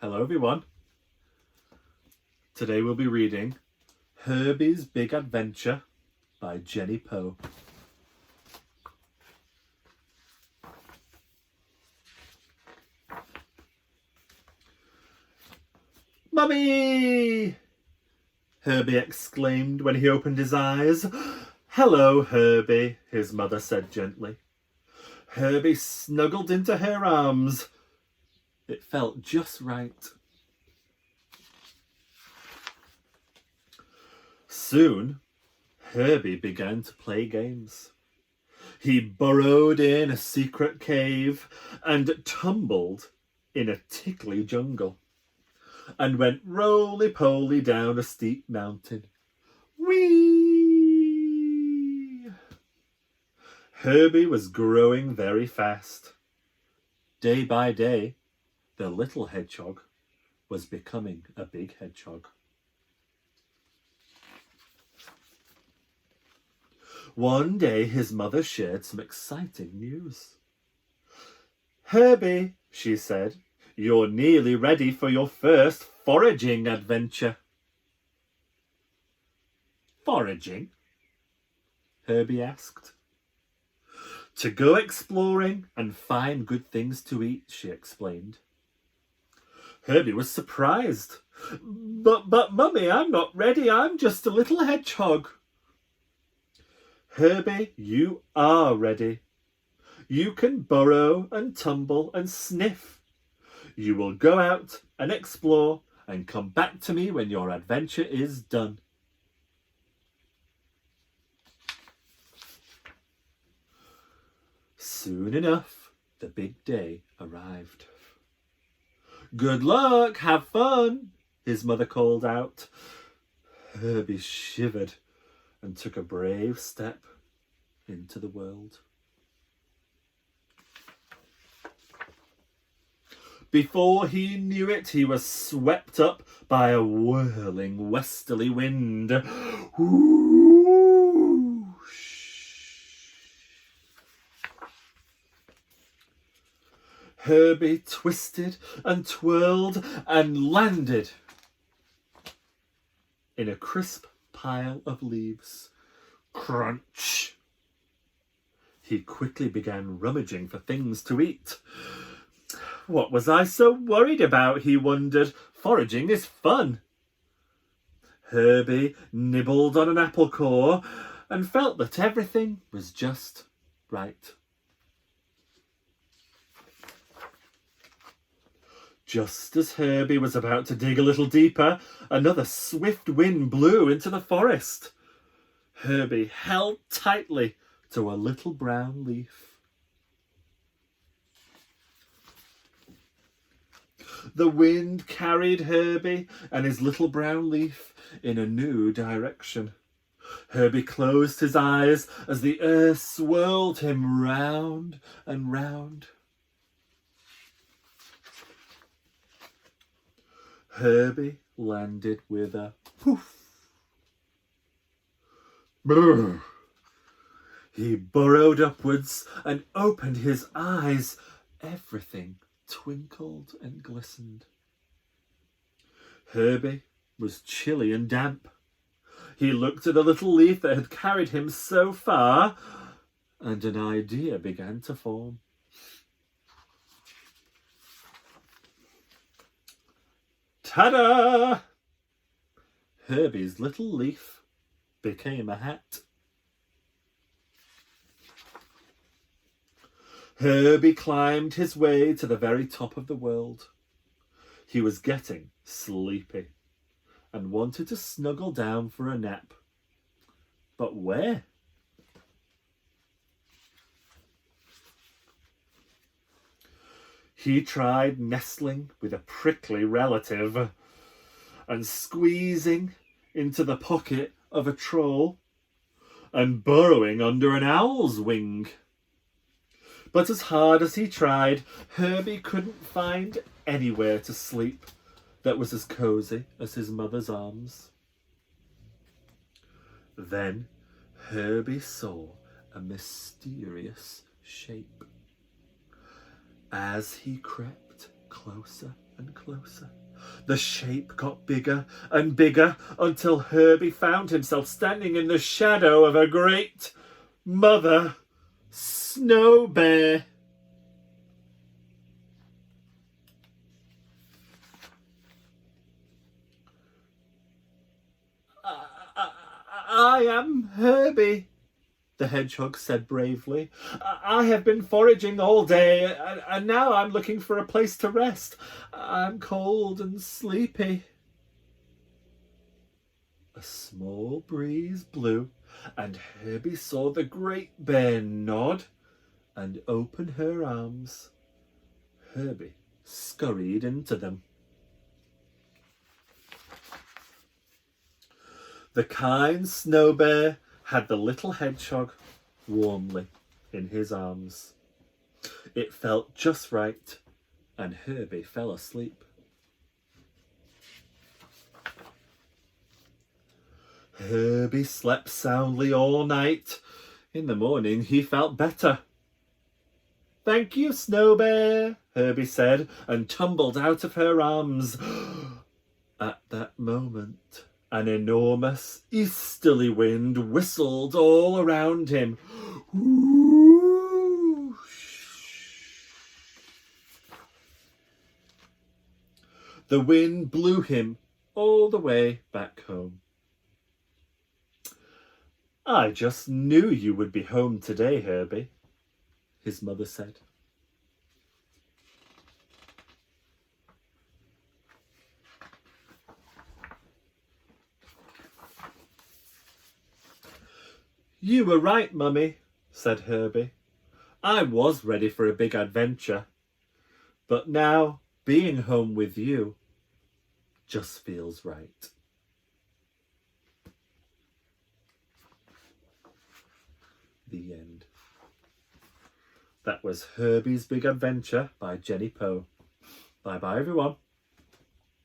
Hello everyone. Today we'll be reading Herbie's Big Adventure by Jennie Poh. Mummy! Herbie exclaimed when he opened his eyes. Hello, Herbie, his mother said gently. Herbie snuggled into her arms. It felt just right. Soon, Herbie began to play games. He burrowed in a secret cave and tumbled in a tickly jungle and went roly-poly down a steep mountain. Whee! Herbie was growing very fast. Day by day, the little hedgehog was becoming a big hedgehog. One day his mother shared some exciting news. Herbie, she said, you're nearly ready for your first foraging adventure. Foraging? Herbie asked. To go exploring and find good things to eat, she explained. Herbie was surprised. But Mummy, I'm not ready. I'm just a little hedgehog. Herbie, you are ready. You can burrow and tumble and sniff. You will go out and explore and come back to me when your adventure is done. Soon enough, the big day arrived. Good luck, have fun, his mother called out. Herbie shivered and took a brave step into the world. Before he knew it, he was swept up by a whirling westerly wind. Whoosh! Herbie twisted and twirled and landed in a crisp pile of leaves. Crunch! He quickly began rummaging for things to eat. What was I so worried about, he wondered. Foraging is fun. Herbie nibbled on an apple core and felt that everything was just right. Just as Herbie was about to dig a little deeper, another swift wind blew into the forest. Herbie held tightly to a little brown leaf. The wind carried Herbie and his little brown leaf in a new direction. Herbie closed his eyes as the earth swirled him round and round. Herbie landed with a poof. Brr. He burrowed upwards and opened his eyes. Everything twinkled and glistened. Herbie was chilly and damp. He looked at the little leaf that had carried him so far, and an idea began to form. Ta-da! Herbie's little leaf became a hat. Herbie climbed his way to the very top of the world. He was getting sleepy and wanted to snuggle down for a nap. But where? He tried nestling with a prickly relative and squeezing into the pocket of a troll and burrowing under an owl's wing. But as hard as he tried, Herbie couldn't find anywhere to sleep that was as cozy as his mother's arms. Then Herbie saw a mysterious shape. As he crept closer and closer. The shape got bigger and bigger until Herbie found himself standing in the shadow of a great mother snow bear. I am Herbie, the hedgehog said bravely. I have been foraging all day, and now I'm looking for a place to rest. I'm cold and sleepy. A small breeze blew, and Herbie saw the great bear nod and open her arms. Herbie scurried into them. The kind snow bear had the little hedgehog warmly in his arms. It felt just right, and Herbie fell asleep. Herbie slept soundly all night. In the morning he felt better. "Thank you, Snow Bear," Herbie said, and tumbled out of her arms. At that moment, an enormous easterly wind whistled all around him. Whoosh! The wind blew him all the way back home. "I just knew you would be home today, Herbie," his mother said. "You were right, Mummy," said Herbie. "I was ready for a big adventure. But now, being home with you just feels right." The end. That was Herbie's Big Adventure by Jennie Poh. Bye-bye, everyone.